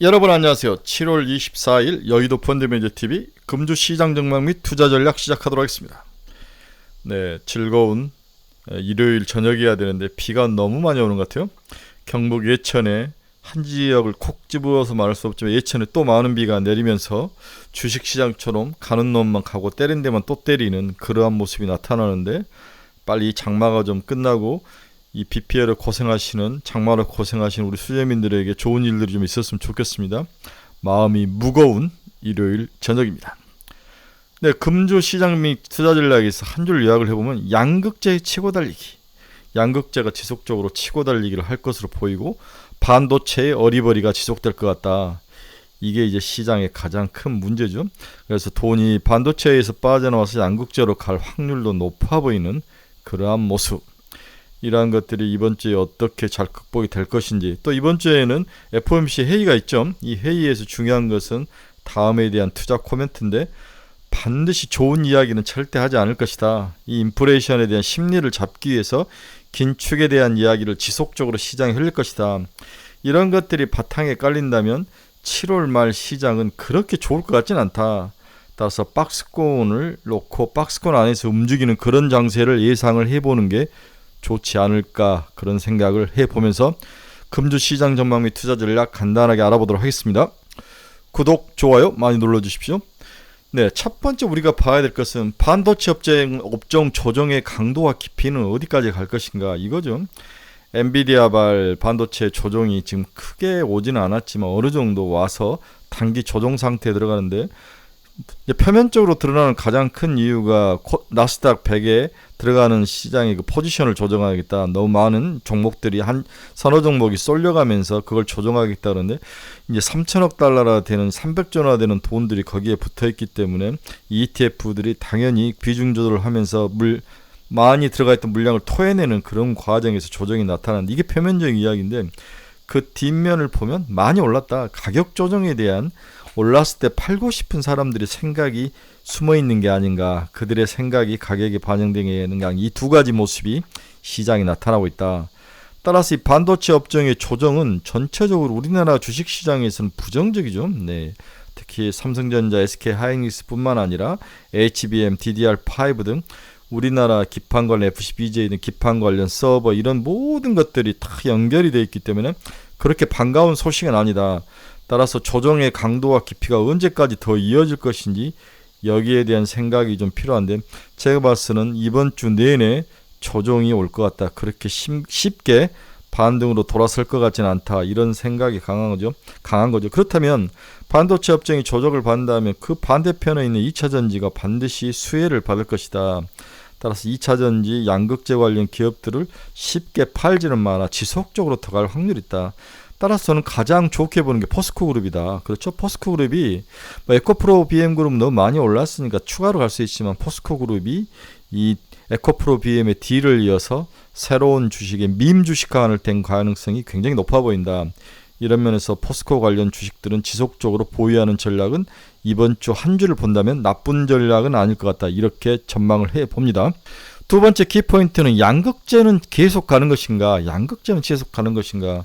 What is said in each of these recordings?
여러분 안녕하세요. 7월 24일 여의도 펀드매니저TV 금주 시장 전망 및 투자 전략 시작하도록 하겠습니다. 네, 즐거운 일요일 저녁이어야 되는데 비가 너무 많이 오는 것 같아요. 경북 예천에 한 지역을 콕 집어서 말할 수 없지만 예천에 또 많은 비가 내리면서 주식시장처럼 가는 놈만 가고 때린 데만 또 때리는 그러한 모습이 나타나는데, 빨리 이 장마가 좀 끝나고 이 비 피해를 고생하시는, 장마를 고생하시는 우리 수재민들에게 좋은 일들이 좀 있었으면 좋겠습니다. 마음이 무거운 일요일 저녁입니다. 네, 금주 시장 및 투자 전략에서 한 줄 요약을 해보면 양극재의 치고 달리기, 양극재가 지속적으로 치고 달리기를 할 것으로 보이고 반도체의 어리버리가 지속될 것 같다. 이게 이제 시장의 가장 큰 문제죠. 그래서 돈이 반도체에서 빠져나와서 양극재로 갈 확률도 높아 보이는 그러한 모습, 이러한 것들이 이번 주에 어떻게 잘 극복이 될 것인지, 또 이번 주에는 FOMC 회의가 있죠. 이 회의에서 중요한 것은 다음에 대한 투자 코멘트인데, 반드시 좋은 이야기는 절대 하지 않을 것이다. 이 인플레이션에 대한 심리를 잡기 위해서 긴축에 대한 이야기를 지속적으로 시장에 흘릴 것이다. 이런 것들이 바탕에 깔린다면 7월 말 시장은 그렇게 좋을 것 같진 않다. 따라서 박스권을 놓고 박스권 안에서 움직이는 그런 장세를 예상을 해보는 게 좋지 않을까, 그런 생각을 해보면서 금주 시장 전망 및 투자 전략 간단하게 알아보도록 하겠습니다. 구독, 좋아요 많이 눌러주십시오. 네, 첫 번째 우리가 봐야 될 것은 반도체 업종 조정의 강도와 깊이는 어디까지 갈 것인가, 이거죠. 엔비디아발 반도체 조정이 지금 크게 오지는 않았지만 어느 정도 와서 단기 조정 상태에 들어가는데, 표면적으로 드러나는 가장 큰 이유가 나스닥 100에 들어가는 시장의 그 포지션을 조정하겠다. 너무 많은 종목들이 한 서너 종목이 쏠려가면서 그걸 조정하겠다 그러는데, 이제 3천억 달러나 되는 300조나 되는 돈들이 거기에 붙어있기 때문에 ETF들이 당연히 비중 조절을 하면서 많이 들어가 있던 물량을 토해내는 그런 과정에서 조정이 나타나는데, 이게 표면적인 이야기인데, 그 뒷면을 보면 많이 올랐다. 가격 조정에 대한, 올랐을 때 팔고 싶은 사람들의 생각이 숨어있는 게 아닌가, 그들의 생각이 가격에 반영되는 게 아닌가, 이 두 가지 모습이 시장에 나타나고 있다. 따라서 이 반도체 업종의 조정은 전체적으로 우리나라 주식시장에서는 부정적이죠. 네, 특히 삼성전자, SK하이닉스 뿐만 아니라 HBM, DDR5 등 우리나라 기판 관련 FC-BGA 등 기판 관련 서버, 이런 모든 것들이 다 연결이 되어 있기 때문에 그렇게 반가운 소식은 아니다. 따라서 조정의 강도와 깊이가 언제까지 더 이어질 것인지 여기에 대한 생각이 좀 필요한데, 제가 봐서는 이번 주 내내 조정이 올 것 같다. 그렇게 쉽게 반등으로 돌아설 것 같지는 않다. 이런 생각이 강한 거죠. 그렇다면 반도체 업종이 조정을 받는다면 그 반대편에 있는 2차전지가 반드시 수혜를 받을 것이다. 따라서 2차전지 양극재 관련 기업들을 쉽게 팔지는 마라. 지속적으로 더 갈 확률이 있다. 따라서 저는 가장 좋게 보는 게 포스코 그룹이다. 그렇죠? 포스코 그룹이 에코프로 BM 그룹 너무 많이 올랐으니까 추가로 갈 수 있지만, 포스코 그룹이 이 에코프로 BM의 D를 이어서 새로운 주식의 밈 주식화를 된 가능성이 굉장히 높아 보인다. 이런 면에서 포스코 관련 주식들은 지속적으로 보유하는 전략은 이번 주 한 주를 본다면 나쁜 전략은 아닐 것 같다. 이렇게 전망을 해봅니다. 두 번째 키포인트는 양극재는 계속 가는 것인가, 양극재는 계속 가는 것인가.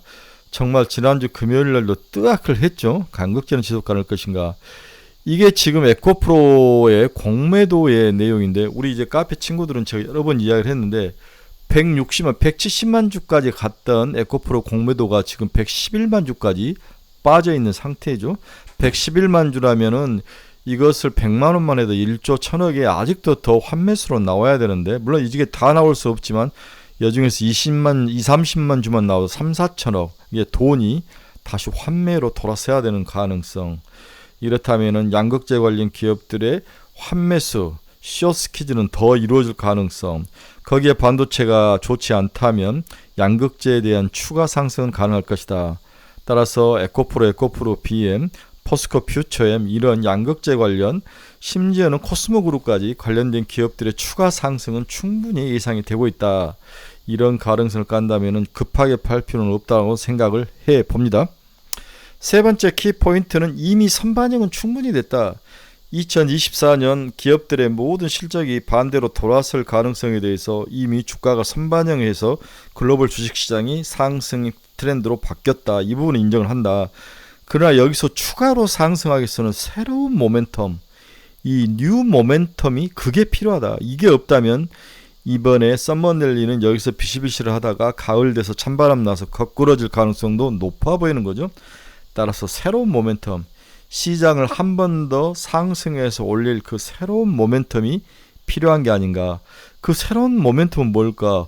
정말 지난주 금요일 날도 뜨악을 했죠. 양극재는 지속 가는 것인가. 이게 지금 에코프로의 공매도의 내용인데, 우리 이제 카페 친구들은 제가 여러 번 이야기를 했는데 170만 주까지 갔던 에코프로 공매도가 지금 111만 주까지 빠져 있는 상태죠. 111만 주라면은 이것을 100만 원만 해도 1조 1000억에 아직도 더 환매수로 나와야 되는데, 물론 이게 다 나올 수 없지만 여중에서 30만 주만 나와도 3, 4천억, 이게 돈이 다시 환매로 돌아서야 되는 가능성. 이렇다면은 양극재 관련 기업들의 환매수, 숏스퀴즈는 더 이루어질 가능성. 거기에 반도체가 좋지 않다면 양극재에 대한 추가 상승은 가능할 것이다. 따라서 에코프로 BM, 포스코 퓨처엠, 이런 양극재 관련, 심지어는 코스모 그룹까지 관련된 기업들의 추가 상승은 충분히 예상이 되고 있다. 이런 가능성을 깐다면 급하게 팔 필요는 없다고 생각을 해봅니다. 세 번째 키포인트는 이미 선반영은 충분히 됐다. 2024년 기업들의 모든 실적이 반대로 돌아설 가능성에 대해서 이미 주가가 선반영해서 글로벌 주식시장이 상승 트렌드로 바뀌었다. 이 부분은 인정을 한다. 그러나 여기서 추가로 상승하기 위해서는 새로운 모멘텀, 이 뉴 모멘텀이 그게 필요하다. 이게 없다면 이번에 썸머랠리는 여기서 비실비실 하다가 가을 돼서 찬바람 나서 거꾸러질 가능성도 높아 보이는 거죠. 따라서 새로운 모멘텀, 시장을 한 번 더 상승해서 올릴 그 새로운 모멘텀이 필요한 게 아닌가. 그 새로운 모멘텀은 뭘까?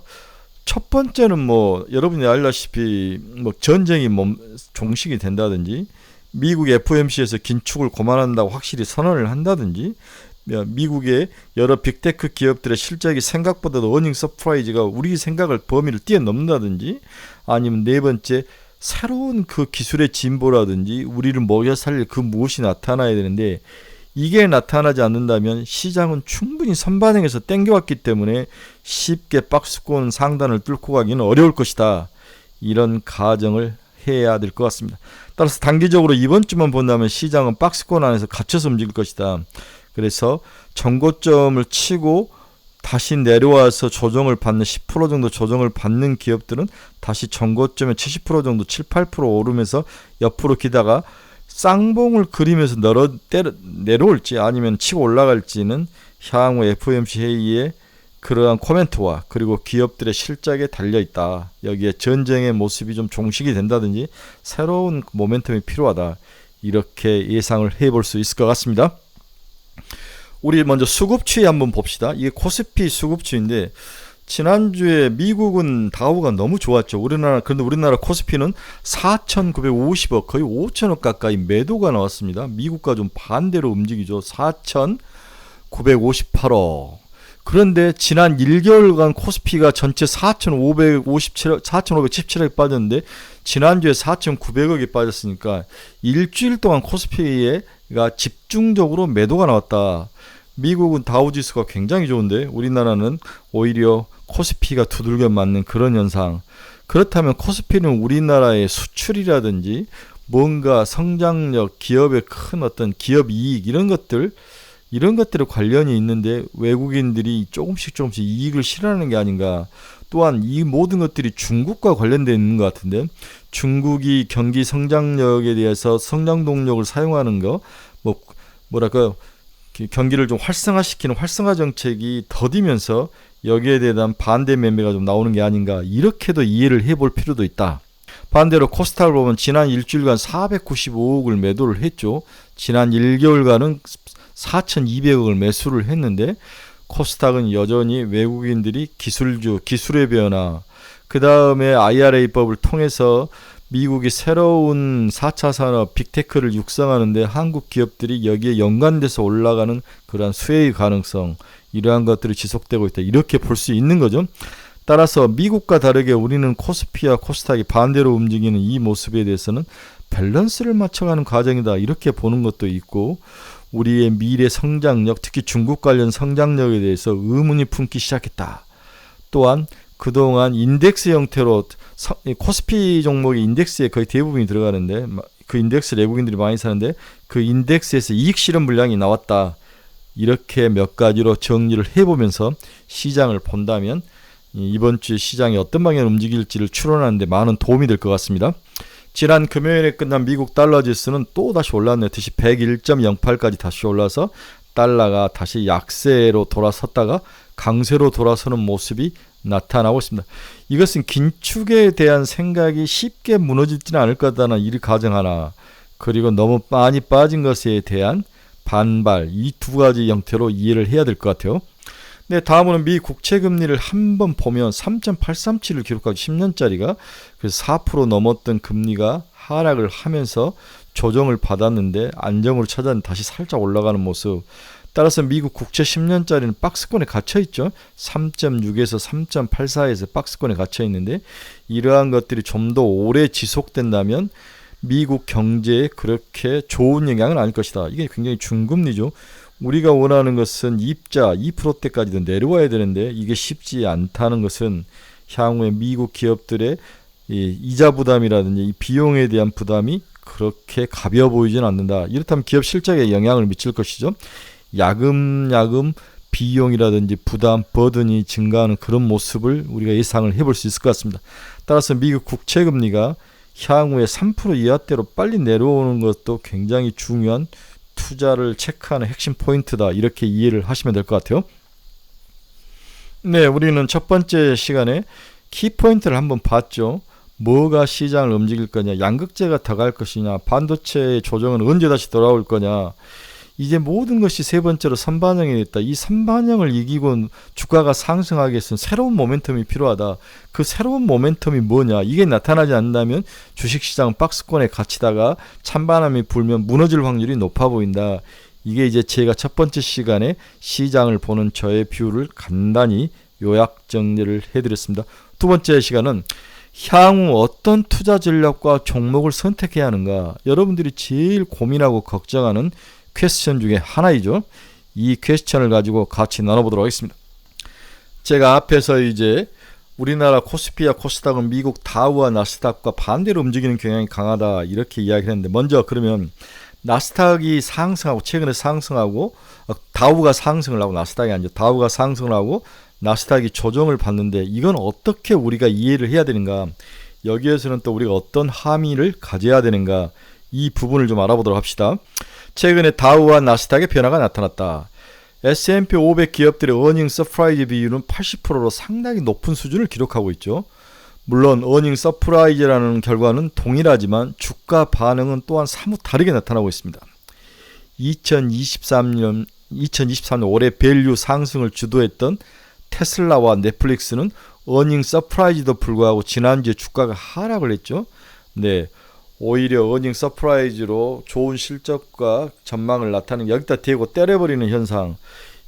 첫 번째는 뭐 여러분이 알다시피 뭐 전쟁이 종식이 된다든지, 미국 FOMC에서 긴축을 그만한다고 확실히 선언을 한다든지, 미국의 여러 빅테크 기업들의 실적이 생각보다도 어닝 서프라이즈가 우리 생각을 범위를 뛰어넘는다든지, 아니면 네 번째 새로운 그 기술의 진보라든지 우리를 먹여 살릴 그 무엇이 나타나야 되는데, 이게 나타나지 않는다면 시장은 충분히 선반영해서 땡겨왔기 때문에 쉽게 박스권 상단을 뚫고 가기는 어려울 것이다. 이런 가정을 해야 될 것 같습니다. 따라서 단기적으로 이번 주만 본다면 시장은 박스권 안에서 갇혀서 움직일 것이다. 그래서 전고점을 치고 다시 내려와서 조정을 받는 10% 정도 조정을 받는 기업들은 다시 전고점에 70% 정도 7, 8% 오르면서 옆으로 기다가 쌍봉을 그리면서 내려올지 아니면 치고 올라갈지는 향후 FOMC 회의에 그러한 코멘트와 그리고 기업들의 실적에 달려있다. 여기에 전쟁의 모습이 좀 종식이 된다든지 새로운 모멘텀이 필요하다. 이렇게 예상을 해볼 수 있을 것 같습니다. 우리 먼저 수급추이 한번 봅시다. 이게 코스피 수급추인데, 지난주에 미국은 다우가 너무 좋았죠. 그런데 우리나라 코스피는 4,950억, 거의 5천억 가까이 매도가 나왔습니다. 미국과 좀 반대로 움직이죠. 4,958억. 그런데 지난 1개월간 코스피가 전체 4,517억이 빠졌는데, 지난주에 4,900억이 빠졌으니까 일주일 동안 코스피가 집중적으로 매도가 나왔다. 미국은 다우지수가 굉장히 좋은데 우리나라는 오히려 코스피가 두들겨 맞는 그런 현상. 그렇다면 코스피는 우리나라의 수출이라든지 뭔가 성장력, 기업의 큰 어떤 기업 이익 이런 것들에 관련이 있는데 외국인들이 조금씩 이익을 실현하는 게 아닌가. 또한 이 모든 것들이 중국과 관련되어 있는 것 같은데, 중국이 경기 성장력에 대해서 성장 동력을 사용하는 거, 경기를 좀 활성화시키는 활성화 정책이 더디면서 여기에 대한 반대 매매가 좀 나오는 게 아닌가, 이렇게도 이해를 해볼 필요도 있다. 반대로 코스닥을 보면 지난 일주일간 495억을 매도를 했죠. 지난 1개월간은 4,200억을 매수를 했는데, 코스닥은 여전히 외국인들이 기술의 변화, 그 다음에 IRA법을 통해서 미국이 새로운 4차 산업 빅테크를 육성하는데 한국 기업들이 여기에 연관돼서 올라가는 그러한 수혜의 가능성, 이러한 것들이 지속되고 있다. 이렇게 볼 수 있는 거죠. 따라서 미국과 다르게 우리는 코스피와 코스닥이 반대로 움직이는 이 모습에 대해서는 밸런스를 맞춰가는 과정이다. 이렇게 보는 것도 있고, 우리의 미래 성장력, 특히 중국 관련 성장력에 대해서 의문이 품기 시작했다. 또한 그동안 인덱스 형태로 코스피 종목의 인덱스에 거의 대부분이 들어가는데, 그 인덱스 외국인들이 많이 사는데 그 인덱스에서 이익 실현 물량이 나왔다. 이렇게 몇 가지로 정리를 해보면서 시장을 본다면 이번 주 시장이 어떤 방향으로 움직일지를 추론하는 데 많은 도움이 될 것 같습니다. 지난 금요일에 끝난 미국 달러 지수는 또 다시 올랐네요. 다시 101.08까지 다시 올라서 달러가 다시 약세로 돌아섰다가 강세로 돌아서는 모습이 나타나고 있습니다. 이것은 긴축에 대한 생각이 쉽게 무너지지는 않을 거다는 이 가정하나, 그리고 너무 많이 빠진 것에 대한 반발, 이 두 가지 형태로 이해를 해야 될 것 같아요. 네, 다음으로는 미 국채금리를 한번 보면 3.837을 기록하고 10년짜리가 그래서 4% 넘었던 금리가 하락을 하면서 조정을 받았는데 안정을 찾아 다시 살짝 올라가는 모습. 따라서 미국 국채 10년짜리는 박스권에 갇혀있죠. 3.6에서 3.84에서 박스권에 갇혀있는데, 이러한 것들이 좀 더 오래 지속된다면 미국 경제에 그렇게 좋은 영향은 아닐 것이다. 이게 굉장히 중금리죠. 우리가 원하는 것은 입자 2%대까지도 내려와야 되는데 이게 쉽지 않다는 것은 향후에 미국 기업들의 이자 부담이라든지 이 비용에 대한 부담이 그렇게 가벼워 보이지는 않는다. 이렇다면 기업 실적에 영향을 미칠 것이죠. 야금야금 비용이라든지 부담, 버든이 증가하는 그런 모습을 우리가 예상을 해볼 수 있을 것 같습니다. 따라서 미국 국채금리가 향후에 3% 이하대로 빨리 내려오는 것도 굉장히 중요한 투자를 체크하는 핵심 포인트다. 이렇게 이해를 하시면 될 것 같아요. 네, 우리는 첫 번째 시간에 키포인트를 한번 봤죠. 뭐가 시장을 움직일 거냐, 양극재가 더 갈 것이냐, 반도체의 조정은 언제 다시 돌아올 거냐. 이제 모든 것이 세 번째로 선반영이 됐다. 이 선반영을 이기고 주가가 상승하기 위해서는 새로운 모멘텀이 필요하다. 그 새로운 모멘텀이 뭐냐, 이게 나타나지 않는다면 주식시장 박스권에 갇히다가 찬바람이 불면 무너질 확률이 높아 보인다. 이게 이제 제가 첫 번째 시간에 시장을 보는 저의 뷰를 간단히 요약 정리를 해드렸습니다. 두 번째 시간은 향후 어떤 투자 전략과 종목을 선택해야 하는가, 여러분들이 제일 고민하고 걱정하는 퀘스천 중에 하나이죠. 이 퀘스천을 가지고 같이 나눠보도록 하겠습니다. 제가 앞에서 이제 우리나라 코스피와 코스닥은 미국 다우와 나스닥과 반대로 움직이는 경향이 강하다 이렇게 이야기를 했는데, 먼저 그러면 나스닥이 상승하고 최근에 상승하고 다우가 상승을 하고 나스닥이 아니죠. 다우가 상승을 하고 나스닥이 조정을 받는데 이건 어떻게 우리가 이해를 해야 되는가, 여기에서는 또 우리가 어떤 함의를 가져야 되는가, 이 부분을 좀 알아보도록 합시다. 최근에 다우와 나스닥의 변화가 나타났다. S&P 500 기업들의 어닝 서프라이즈 비율은 80%로 상당히 높은 수준을 기록하고 있죠. 물론 어닝 서프라이즈라는 결과는 동일하지만 주가 반응은 또한 사뭇 다르게 나타나고 있습니다. 2023년 올해 밸류 상승을 주도했던 테슬라와 넷플릭스는 어닝 서프라이즈도 불구하고 지난주에 주가가 하락을 했죠. 네, 오히려 어닝 서프라이즈로 좋은 실적과 전망을 나타내는, 여기다 대고 때려버리는 현상,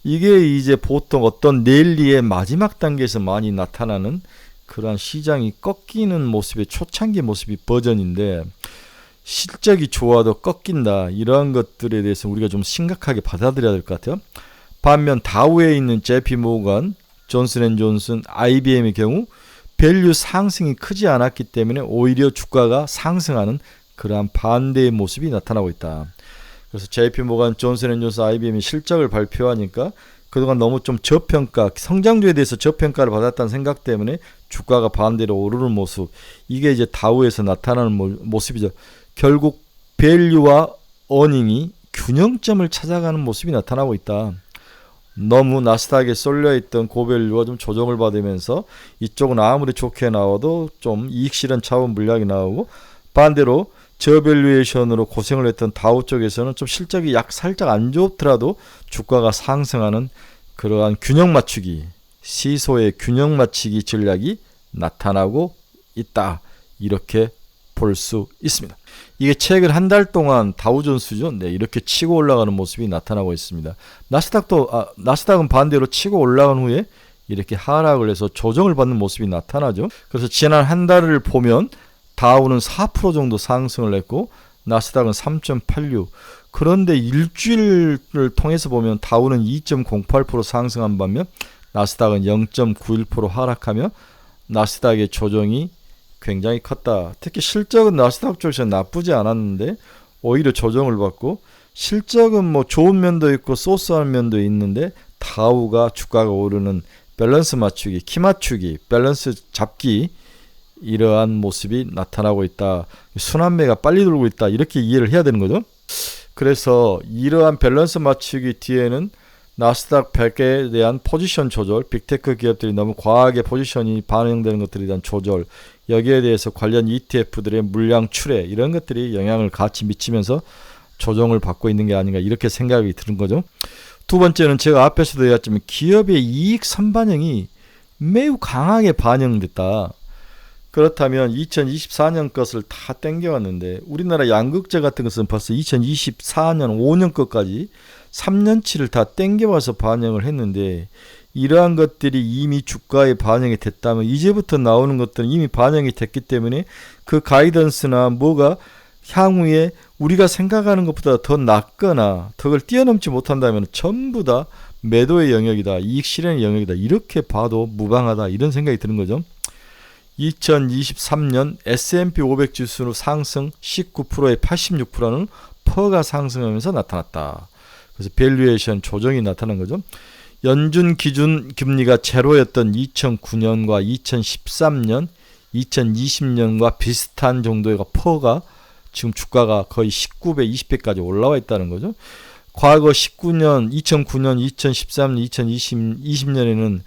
이게 이제 보통 어떤 랠리의 마지막 단계에서 많이 나타나는 그러한 시장이 꺾이는 모습의 초창기 모습이 버전인데, 실적이 좋아도 꺾인다, 이러한 것들에 대해서 우리가 좀 심각하게 받아들여야 될 것 같아요. 반면 다우에 있는 JP모건, 존슨앤존슨, IBM의 경우 밸류 상승이 크지 않았기 때문에 오히려 주가가 상승하는 그러한 반대의 모습이 나타나고 있다. 그래서 JP모건, 존슨앤존슨, IBM이 실적을 발표하니까 그동안 너무 좀 저평가, 성장주에 대해서 저평가를 받았다는 생각 때문에 주가가 반대로 오르는 모습, 이게 이제 다우에서 나타나는 모습이죠. 결국 밸류와 어닝이 균형점을 찾아가는 모습이 나타나고 있다. 너무 나스닥에 쏠려있던 고밸류가 좀 조정을 받으면서 이쪽은 아무리 좋게 나와도 좀 이익 실현 차원 물량이 나오고, 반대로 저밸류에이션으로 고생을 했던 다우 쪽에서는 좀 실적이 살짝 안 좋더라도 주가가 상승하는 그러한 균형 맞추기, 시소의 균형 맞추기 전략이 나타나고 있다, 이렇게 볼 수 있습니다. 이게 최근 한 달 동안 다우존스죠. 네, 이렇게 치고 올라가는 모습이 나타나고 있습니다. 나스닥은 반대로 치고 올라간 후에 이렇게 하락을 해서 조정을 받는 모습이 나타나죠. 그래서 지난 한 달을 보면 다우는 4% 정도 상승을 했고 나스닥은 3.86. 그런데 일주일을 통해서 보면 다우는 2.08% 상승한 반면 나스닥은 0.91% 하락하며 나스닥의 조정이 굉장히 컸다. 특히 실적은 나스닥 쪽에서 나쁘지 않았는데 오히려 조정을 받고, 실적은 뭐 좋은 면도 있고 소스한 면도 있는데 다우가 주가가 오르는 밸런스 맞추기, 키 맞추기, 밸런스 잡기, 이러한 모습이 나타나고 있다. 순환매가 빨리 돌고 있다, 이렇게 이해를 해야 되는 거죠. 그래서 이러한 밸런스 맞추기 뒤에는 나스닥 100에 대한 포지션 조절, 빅테크 기업들이 너무 과하게 포지션이 반영되는 것들에 대한 조절, 여기에 대해서 관련 ETF들의 물량 출회, 이런 것들이 영향을 같이 미치면서 조정을 받고 있는 게 아닌가, 이렇게 생각이 드는 거죠. 두 번째는 제가 앞에서도 얘기했지만 기업의 이익 선반영이 매우 강하게 반영됐다. 그렇다면 2024년 것을 다 땡겨왔는데 우리나라 양극재 같은 것은 벌써 2024년 5년 것까지 3년치를 다 땡겨와서 반영을 했는데, 이러한 것들이 이미 주가에 반영이 됐다면 이제부터 나오는 것들은 이미 반영이 됐기 때문에 그 가이던스나 뭐가 향후에 우리가 생각하는 것보다 더 낮거나 덕을 뛰어넘지 못한다면 전부 다 매도의 영역이다, 이익 실현의 영역이다, 이렇게 봐도 무방하다, 이런 생각이 드는 거죠. 2023년 S&P 500 지수 상승 19%의 86%는 퍼가 상승하면서 나타났다. 그래서 밸류에이션 조정이 나타난 거죠. 연준 기준 금리가 제로였던 2009년과 2013년 2020년과 비슷한 정도의 퍼가 지금 주가가 거의 19배, 20배까지 올라와 있다는 거죠. 과거 2009년, 2013년, 2020년에는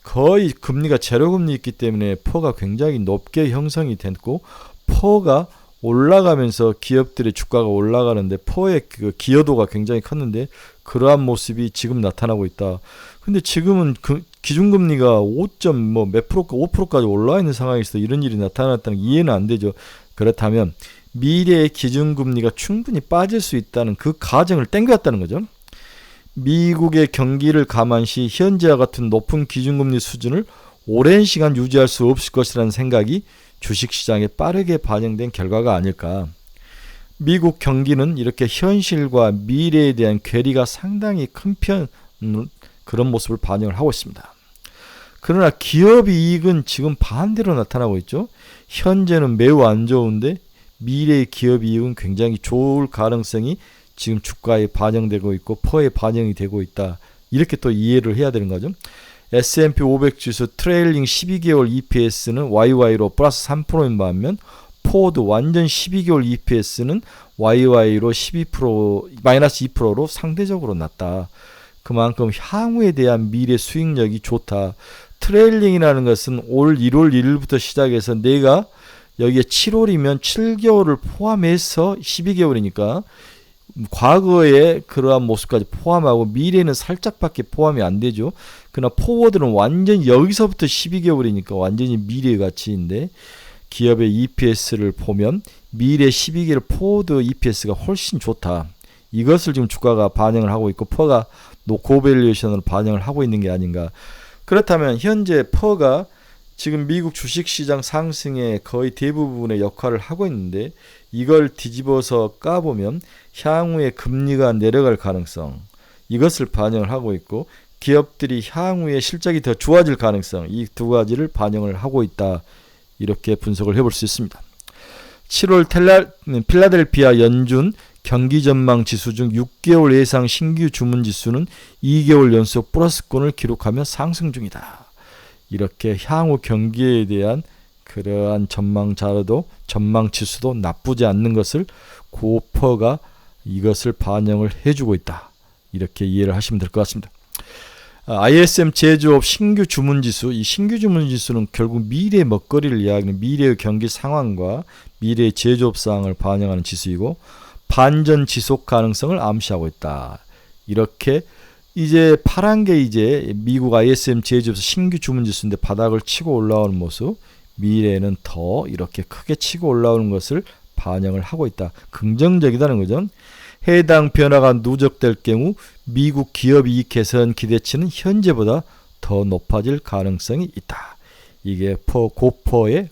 거의 금리가 제로금리 있기 때문에 퍼가 굉장히 높게 형성이 됐고, 퍼가 올라가면서 기업들의 주가가 올라가는데 퍼의 그 기여도가 굉장히 컸는데 그러한 모습이 지금 나타나고 있다. 근데 지금은 그 기준금리가 5몇 프로까 5%까지 올라와 있는 상황에서 이런 일이 나타났다는 게 이해는 안 되죠. 그렇다면 미래의 기준금리가 충분히 빠질 수 있다는 그 가정을 땡겼다는 거죠. 미국의 경기를 감안시 현재와 같은 높은 기준금리 수준을 오랜 시간 유지할 수 없을 것이라는 생각이 주식시장에 빠르게 반영된 결과가 아닐까. 미국 경기는 이렇게 현실과 미래에 대한 괴리가 상당히 큰 그런 모습을 반영을 하고 있습니다. 그러나 기업 이익은 지금 반대로 나타나고 있죠. 현재는 매우 안 좋은데 미래의 기업 이익은 굉장히 좋을 가능성이 지금 주가에 반영되고 있고 퍼에 반영이 되고 있다. 이렇게 또 이해를 해야 되는 거죠. S&P 500 지수 트레일링 12개월 EPS는 YY로 플러스 3%인 반면 포워드 완전 12개월 EPS는 YY로 12%, 마이너스 2%로 상대적으로 낮다. 그만큼 향후에 대한 미래 수익력이 좋다. 트레일링이라는 것은 올 1월 1일부터 시작해서 내가 여기에 7월이면 7개월을 포함해서 12개월이니까 과거의 그러한 모습까지 포함하고 미래는 살짝밖에 포함이 안 되죠. 그러나 포워드는 완전히 여기서부터 12개월이니까 완전히 미래 가치인데 기업의 EPS를 보면 미래 12개월 포워드 EPS가 훨씬 좋다. 이것을 지금 주가가 반영을 하고 있고 퍼가 고밸류에이션으로 반영을 하고 있는 게 아닌가. 그렇다면 현재 퍼가 지금 미국 주식시장 상승의 거의 대부분의 역할을 하고 있는데 이걸 뒤집어서 까보면 향후에 금리가 내려갈 가능성, 이것을 반영을 하고 있고 기업들이 향후에 실적이 더 좋아질 가능성, 이 두 가지를 반영을 하고 있다. 이렇게 분석을 해볼 수 있습니다. 7월 필라델피아 연준 경기전망 지수 중 6개월 예상 신규 주문 지수는 2개월 연속 플러스권을 기록하며 상승 중이다. 이렇게 향후 경기에 대한 그러한 전망 자료도 전망 지수도 나쁘지 않는 것을 고퍼가 이것을 반영을 해주고 있다. 이렇게 이해를 하시면 될 것 같습니다. ISM 제조업 신규 주문 지수, 이 신규 주문 지수는 결국 미래의 먹거리를 이야기하는 미래의 경기 상황과 미래의 제조업 상황을 반영하는 지수이고 반전 지속 가능성을 암시하고 있다. 이렇게 이제 파란 게 이제 미국 ISM 제조업 신규 주문 지수인데 바닥을 치고 올라오는 모습, 미래에는 더 이렇게 크게 치고 올라오는 것을 반영을 하고 있다. 긍정적이다는 거죠. 해당 변화가 누적될 경우 미국 기업 이익 개선 기대치는 현재보다 더 높아질 가능성이 있다. 이게 고퍼의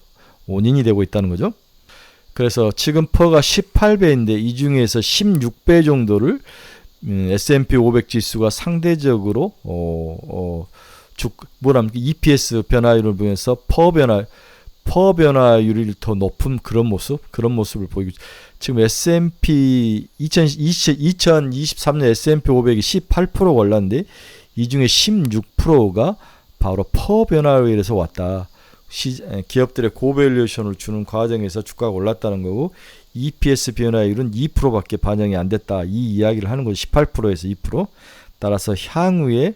원인이 되고 있다는 거죠. 그래서 지금 퍼가 18배인데 이 중에서 16배 정도를 S&P 500 지수가 상대적으로 EPS 변화율을 보면서 퍼 변화율이 더 높은 그런 모습을 보이고 지금 S&P 2023년 S&P 500이 18% 올랐는데 이 중에 16%가 바로 퍼 변화율에서 왔다. 기업들의 고밸류에이션을 주는 과정에서 주가가 올랐다는 거고 EPS 변화율은 2%밖에 반영이 안 됐다. 이 이야기를 하는 거죠. 18%에서 2%. 따라서 향후에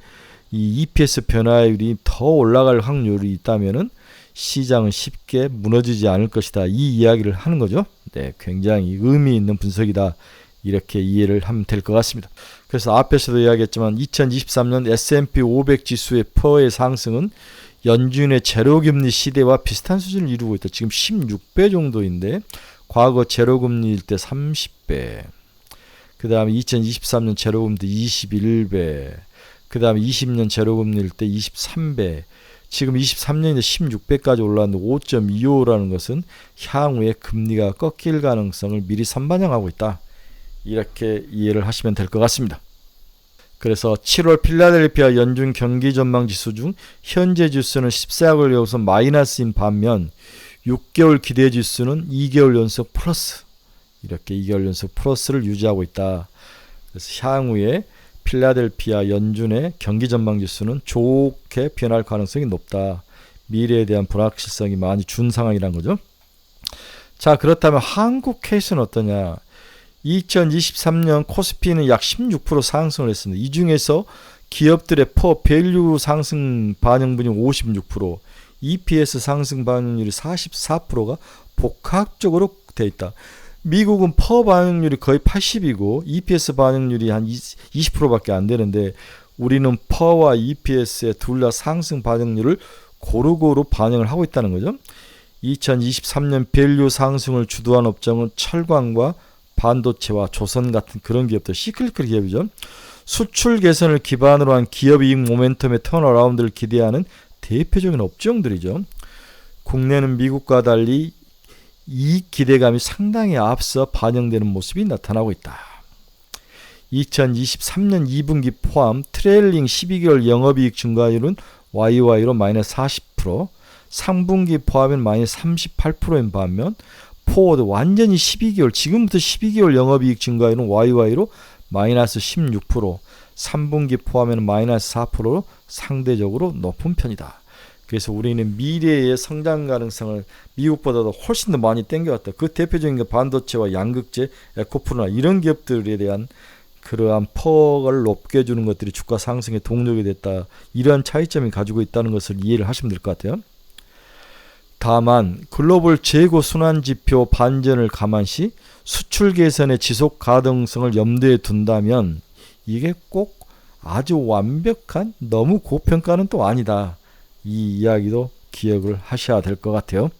이 EPS 변화율이 더 올라갈 확률이 있다면은 시장은 쉽게 무너지지 않을 것이다. 이 이야기를 하는 거죠. 네, 굉장히 의미 있는 분석이다. 이렇게 이해를 하면 될 것 같습니다. 그래서 앞에서도 이야기했지만 2023년 S&P 500 지수의 퍼의 상승은 연준의 제로금리 시대와 비슷한 수준을 이루고 있다. 지금 16배 정도인데 과거 제로금리일 때 30배, 그 다음에 2023년 제로금리 때 21배, 그 다음에 20년 제로금리일 때 23배, 지금 23년인데 16배까지 올랐는데 5.25라는 것은 향후에 금리가 꺾일 가능성을 미리 선반영하고 있다. 이렇게 이해를 하시면 될 것 같습니다. 그래서 7월 필라델피아 연준 경기 전망 지수 중 현재 지수는 14개월 연속 마이너스인 반면 6개월 기대 지수는 2개월 연속 플러스, 이렇게 2개월 연속 플러스를 유지하고 있다. 그래서 향후에 필라델피아 연준의 경기 전망 지수는 좋게 변할 가능성이 높다. 미래에 대한 불확실성이 많이 준 상황이란 거죠. 자, 그렇다면 한국 케이스는 어떠냐? 2023년 코스피는 약 16% 상승을 했습니다. 이 중에서 기업들의 퍼 밸류 상승 반영분이 56%, EPS 상승 반영률이 44%가 복합적으로 돼 있다. 미국은 퍼 반영률이 거의 80이고 EPS 반영률이 한 20%밖에 안 되는데 우리는 퍼와 EPS의 둘 다 상승 반영률을 고루고루 반영을 하고 있다는 거죠. 2023년 밸류 상승을 주도한 업종은 철강과 반도체와 조선 같은 그런 기업들, 시클리컬 기업이죠. 수출 개선을 기반으로 한 기업 이익 모멘텀의 턴어라운드를 기대하는 대표적인 업종들이죠. 국내는 미국과 달리 이익 기대감이 상당히 앞서 반영되는 모습이 나타나고 있다. 2023년 2분기 포함 트레일링 12개월 영업이익 증가율은 YY로 마이너스 40%, 3분기 포함은 마이너스 38%인 반면 포워드 완전히 12개월, 지금부터 12개월 영업이익 증가율은 YY로 마이너스 16%, 3분기 포함에는 마이너스 4%로 상대적으로 높은 편이다. 그래서 우리는 미래의 성장 가능성을 미국보다도 훨씬 더 많이 땡겨왔다. 그 대표적인 게 반도체와 양극재, 에코프로나 이런 기업들에 대한 그러한 퍼를 높게 해주는 것들이 주가 상승의 동력이 됐다. 이러한 차이점이 가지고 있다는 것을 이해를 하시면 될 것 같아요. 다만 글로벌 재고 순환 지표 반전을 감안시 수출 개선의 지속 가능성을 염두에 둔다면 이게 꼭 아주 완벽한 너무 고평가는 또 아니다. 이 이야기도 기억을 하셔야 될 것 같아요.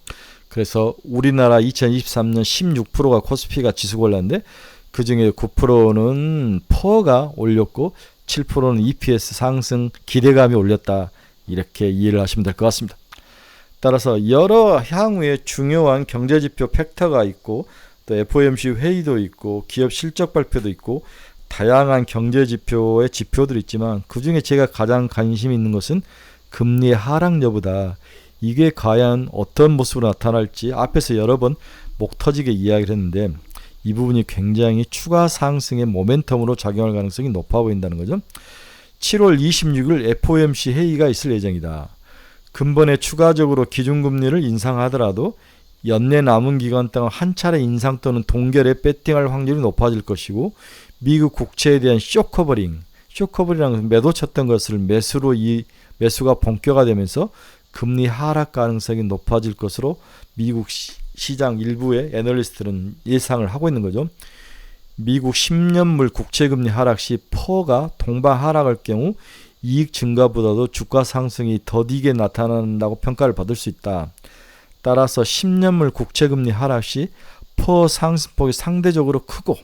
그래서 우리나라 2023년 16%가 코스피가 지수 올랐는데 그중에 9%는 퍼가 올렸고 7%는 EPS 상승 기대감이 올렸다. 이렇게 이해를 하시면 될 것 같습니다. 따라서 여러 향후에 중요한 경제지표 팩터가 있고 또 FOMC 회의도 있고 기업 실적 발표도 있고 다양한 경제지표의 지표들이 있지만 그중에 제가 가장 관심 있는 것은 금리의 하락 여부다. 이게 과연 어떤 모습으로 나타날지 앞에서 여러 번 목 터지게 이야기를 했는데 이 부분이 굉장히 추가 상승의 모멘텀으로 작용할 가능성이 높아 보인다는 거죠. 7월 26일 FOMC 회의가 있을 예정이다. 근본에 추가적으로 기준금리를 인상하더라도 연내 남은 기간 동안 한 차례 인상 또는 동결에 배팅할 확률이 높아질 것이고 미국 국채에 대한 쇼커버링이라는 것은 매도 쳤던 것을 매수로 매수가 본격화되면서 금리 하락 가능성이 높아질 것으로 미국 시장 일부의 애널리스트는 예상을 하고 있는 거죠. 미국 10년물 국채금리 하락 시 퍼가 동반 하락할 경우 이익 증가보다도 주가 상승이 더디게 나타난다고 평가를 받을 수 있다. 따라서 10년물 국채금리 하락 시 퍼 상승폭이 상대적으로 크고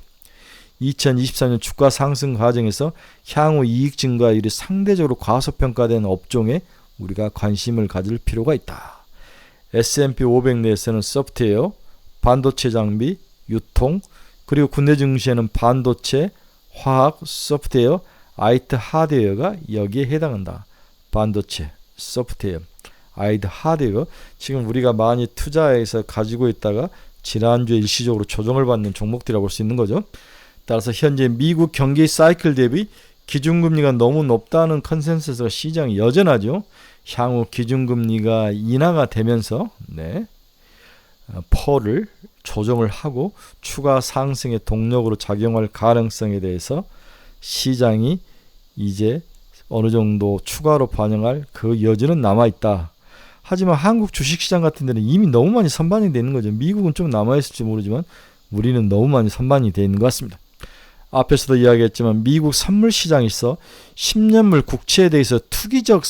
2024년 주가 상승 과정에서 향후 이익 증가율이 상대적으로 과소평가된 업종에 우리가 관심을 가질 필요가 있다. S&P 500 내에서는 소프트웨어, 반도체 장비, 유통, 그리고 국내 증시에는 반도체, 화학, 소프트웨어, IT 하드웨어가 여기에 해당한다. 반도체, 소프트웨어, IT 하드웨어. 지금 우리가 많이 투자해서 가지고 있다가 지난주에 일시적으로 조정을 받는 종목들이라고 볼 수 있는 거죠. 따라서 현재 미국 경기 사이클 대비 기준금리가 너무 높다는 컨센서스가 시장이 여전하죠. 향후 기준금리가 인하가 되면서 퍼를 조정을 하고 추가 상승의 동력으로 작용할 가능성에 대해서 시장이 이제 어느 정도 추가로 반영할 그 여지는 남아있다. 하지만 한국 주식시장 같은 데는 이미 너무 많이 선반이 되는 거죠. 미국은 좀 남아있을지 모르지만 우리는 너무 많이 선반이 되어 있는 것 같습니다. 앞에서도 이야기했지만 미국 선물 시장에서 10년물 국채에 대해서 투기적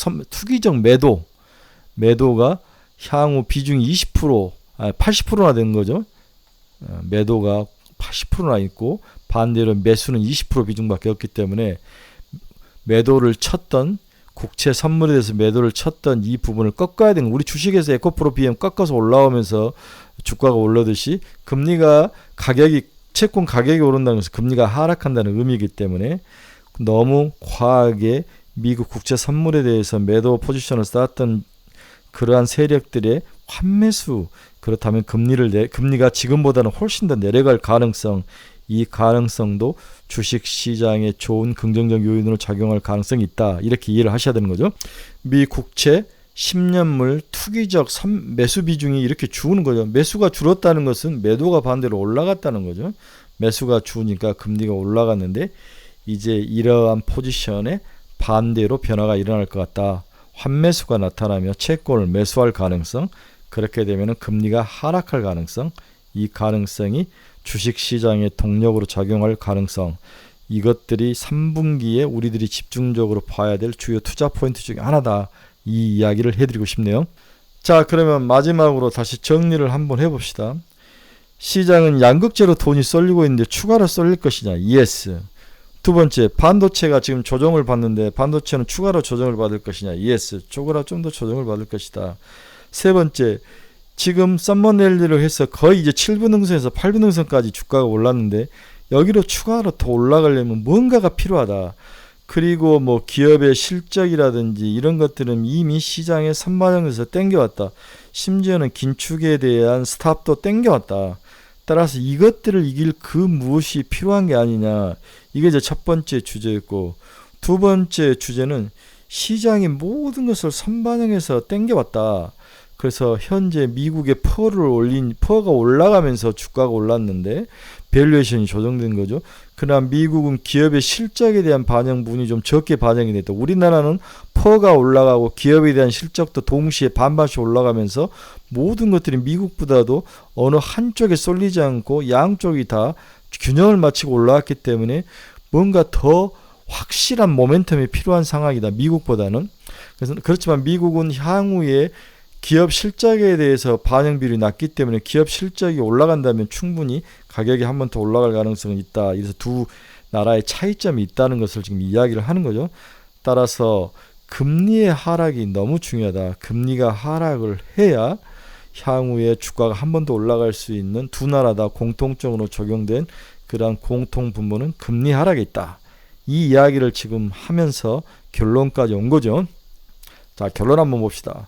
매도가 향후 비중이 80%나 되는 거죠. 매도가 80%나 있고 반대로 매수는 20% 비중밖에 없기 때문에 매도를 쳤던 국채 선물에 대해서 매도를 쳤던 이 부분을 꺾어야 되는, 우리 주식에서 에코프로 BM 꺾어서 올라오면서 주가가 올라듯이 금리가 채권 가격이 오른다는 것은 금리가 하락한다는 의미이기 때문에 너무 과하게 미국 국채 선물에 대해서 매도 포지션을 쌓았던 그러한 세력들의 환매수, 그렇다면 금리가 지금보다는 훨씬 더 내려갈 가능성, 이 가능성도 주식시장에 좋은 긍정적 요인으로 작용할 가능성이 있다. 이렇게 이해를 하셔야 되는 거죠. 미 국채 10년물 투기적 매수 비중이 이렇게 주는 거죠. 매수가 줄었다는 것은 매도가 반대로 올라갔다는 거죠. 매수가 주니까 금리가 올라갔는데 이제 이러한 포지션에 반대로 변화가 일어날 것 같다. 환매수가 나타나며 채권을 매수할 가능성, 그렇게 되면 금리가 하락할 가능성, 이 가능성이 주식시장의 동력으로 작용할 가능성, 이것들이 3분기에 우리들이 집중적으로 봐야 될 주요 투자 포인트 중에 하나다. 이 이야기를 해드리고 싶네요. 자, 그러면 마지막으로 다시 정리를 한번 해봅시다. 시장은 양극재로 돈이 쏠리고 있는데 추가로 쏠릴 것이냐? yes. 두 번째, 반도체가 지금 조정을 받는데 반도체는 추가로 조정을 받을 것이냐? yes. 추가로 좀 더 조정을 받을 것이다. 세 번째, 지금 썸머랠리를 해서 거의 이제 7분응선에서 8분응선까지 주가가 올랐는데 여기로 추가로 더 올라가려면 뭔가가 필요하다. 그리고 뭐 기업의 실적이라든지 이런 것들은 이미 시장에 선반영돼서 땡겨왔다. 심지어는 긴축에 대한 스탑도 땡겨왔다. 따라서 이것들을 이길 그 무엇이 필요한 게 아니냐. 이게 이제 첫 번째 주제였고, 두 번째 주제는 시장이 모든 것을 선반영해서 땡겨왔다. 그래서 현재 미국의 퍼가 올라가면서 주가가 올랐는데 밸류에이션이 조정된 거죠. 그러나 미국은 기업의 실적에 대한 반영분이 좀 적게 반영이 됐다. 우리나라는 퍼가 올라가고 기업에 대한 실적도 동시에 반반씩 올라가면서 모든 것들이 미국보다도 어느 한쪽에 쏠리지 않고 양쪽이 다 균형을 맞추고 올라왔기 때문에 뭔가 더 확실한 모멘텀이 필요한 상황이다. 미국보다는. 그래서 그렇지만 미국은 향후에 기업 실적에 대해서 반영 비율이 낮기 때문에 기업 실적이 올라간다면 충분히 가격이 한 번 더 올라갈 가능성이 있다. 그래서 두 나라의 차이점이 있다는 것을 지금 이야기를 하는 거죠. 따라서 금리의 하락이 너무 중요하다. 금리가 하락을 해야 향후에 주가가 한 번 더 올라갈 수 있는 두 나라 다 공통적으로 적용된 그러한 공통 분모는 금리 하락에 있다. 이 이야기를 지금 하면서 결론까지 온 거죠. 자, 결론 한번 봅시다.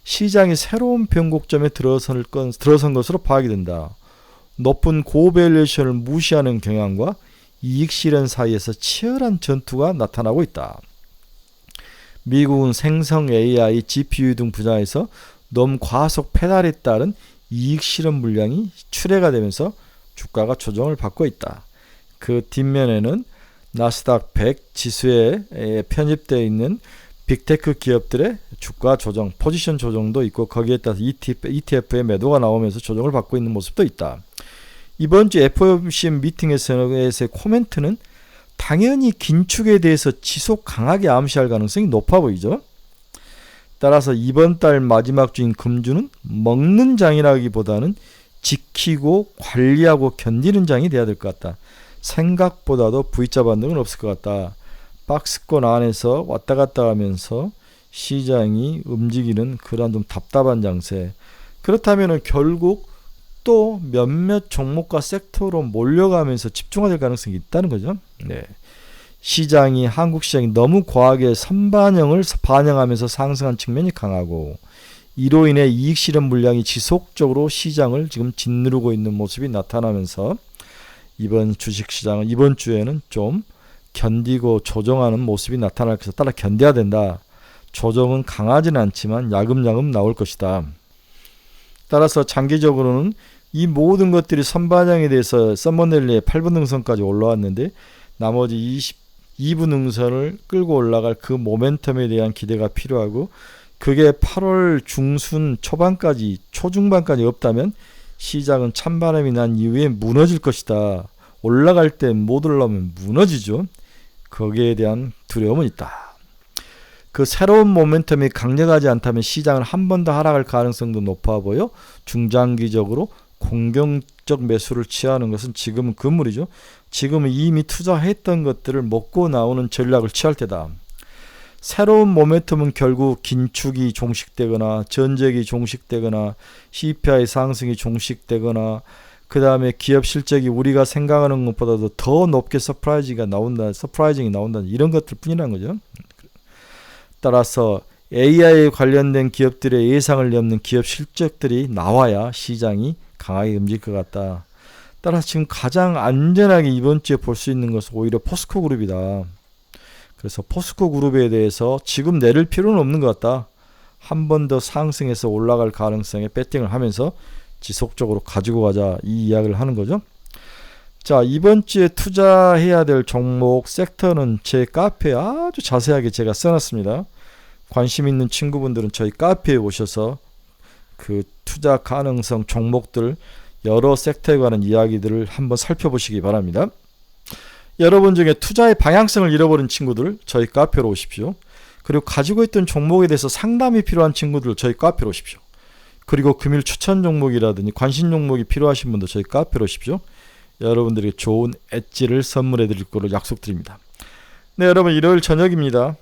시장이 새로운 변곡점에 들어선 것으로 파악이 된다. 높은 고밸류에이션을 무시하는 경향과 이익 실현 사이에서 치열한 전투가 나타나고 있다. 미국은 생성 AI, GPU 등 분야에서 너무 과속 페달에 따른 이익 실현 물량이 출회가 되면서 주가가 조정을 받고 있다. 그 뒷면에는 나스닥 100 지수에 편입되어 있는 빅테크 기업들의 주가 조정, 포지션 조정도 있고 거기에 따라서 ETF의 매도가 나오면서 조정을 받고 있는 모습도 있다. 이번 주 FOMC 미팅에서의 코멘트는 당연히 긴축에 대해서 지속 강하게 암시할 가능성이 높아 보이죠. 따라서 이번 달 마지막 주인 금주는 먹는 장이라기보다는 지키고 관리하고 견디는 장이 돼야 될 것 같다. 생각보다도 V자 반등은 없을 것 같다. 박스권 안에서 왔다 갔다 하면서 시장이 움직이는 그런 좀 답답한 장세. 그렇다면 결국 또 몇몇 종목과 섹터로 몰려가면서 집중화 될 가능성이 있다는 거죠. 네. 시장이, 한국 시장이 너무 과하게 선반영을 반영하면서 상승한 측면이 강하고 이로 인해 이익 실현 물량이 지속적으로 시장을 지금 짓누르고 있는 모습이 나타나면서 이번 주식시장은 이번 주에는 좀 견디고 조정하는 모습이 나타날 것이다. 따라 견뎌야 된다. 조정은 강하지는 않지만 야금야금 나올 것이다. 따라서 장기적으로는 이 모든 것들이 선반영에 대해서 썸머랠리의 8분 능선까지 올라왔는데 나머지 22분 능선을 끌고 올라갈 그 모멘텀에 대한 기대가 필요하고 그게 8월 중순 초반까지 초중반까지 없다면 시장은 찬바람이 난 이후에 무너질 것이다. 올라갈 때 못 올라오면 무너지죠. 거기에 대한 두려움은 있다. 그 새로운 모멘텀이 강력하지 않다면 시장은 한 번 더 하락할 가능성도 높아 보여 중장기적으로 공격적 매수를 취하는 것은 지금은 금물이죠. 지금은 이미 투자했던 것들을 먹고 나오는 전략을 취할 때다. 새로운 모멘텀은 결국 긴축이 종식되거나 전쟁이 종식되거나 CPI 상승이 종식되거나 그 다음에 기업 실적이 우리가 생각하는 것보다도 더 높게 서프라이징이 나온다 이런 것들 뿐이라는 거죠. 따라서 AI에 관련된 기업들의 예상을 넘는 기업 실적들이 나와야 시장이 강하게 움직일 것 같다. 따라서 지금 가장 안전하게 이번 주에 볼 수 있는 것은 오히려 포스코 그룹이다. 그래서 포스코 그룹에 대해서 지금 내릴 필요는 없는 것 같다. 한 번 더 상승해서 올라갈 가능성에 배팅을 하면서 지속적으로 가지고 가자, 이 이야기를 하는 거죠. 자, 이번 주에 투자해야 될 종목 섹터는 제 카페에 아주 자세하게 제가 써놨습니다. 관심 있는 친구분들은 저희 카페에 오셔서 그 투자 가능성 종목들 여러 섹터에 관한 이야기들을 한번 살펴보시기 바랍니다. 여러분 중에 투자의 방향성을 잃어버린 친구들 저희 카페로 오십시오. 그리고 가지고 있던 종목에 대해서 상담이 필요한 친구들 저희 카페로 오십시오. 그리고 금일 추천 종목이라든지 관심 종목이 필요하신 분들 저희 카페로 오십시오. 여러분들에게 좋은 엣지를 선물해 드릴 거로 약속드립니다. 네, 여러분, 일요일 저녁입니다.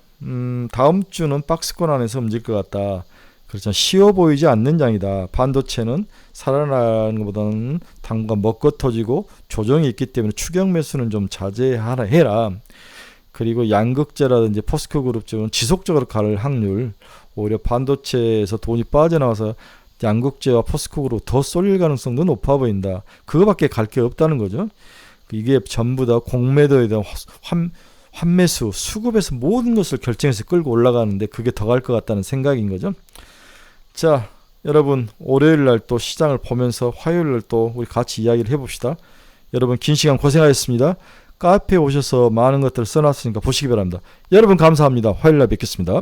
다음 주는 박스권 안에서 움직일 것 같다. 그렇죠. 쉬워 보이지 않는 장이다. 반도체는 살아나는 것보다는 당분간 먹고 터지고 조정이 있기 때문에 추격 매수는 좀 자제해라. 그리고 양극재라든지 포스코 그룹 쪽은 지속적으로 갈 확률, 오히려 반도체에서 돈이 빠져나와서 양극재와 포스코 그룹 더 쏠릴 가능성도 높아 보인다. 그거밖에 갈 게 없다는 거죠. 이게 전부 다 공매도에 대한 환매수, 수급에서 모든 것을 결정해서 끌고 올라가는데 그게 더 갈 것 같다는 생각인 거죠. 자, 여러분, 월요일 날 또 시장을 보면서 화요일 날 또 우리 같이 이야기를 해봅시다. 여러분, 긴 시간 고생하셨습니다. 카페에 오셔서 많은 것들을 써놨으니까 보시기 바랍니다. 여러분, 감사합니다. 화요일 날 뵙겠습니다.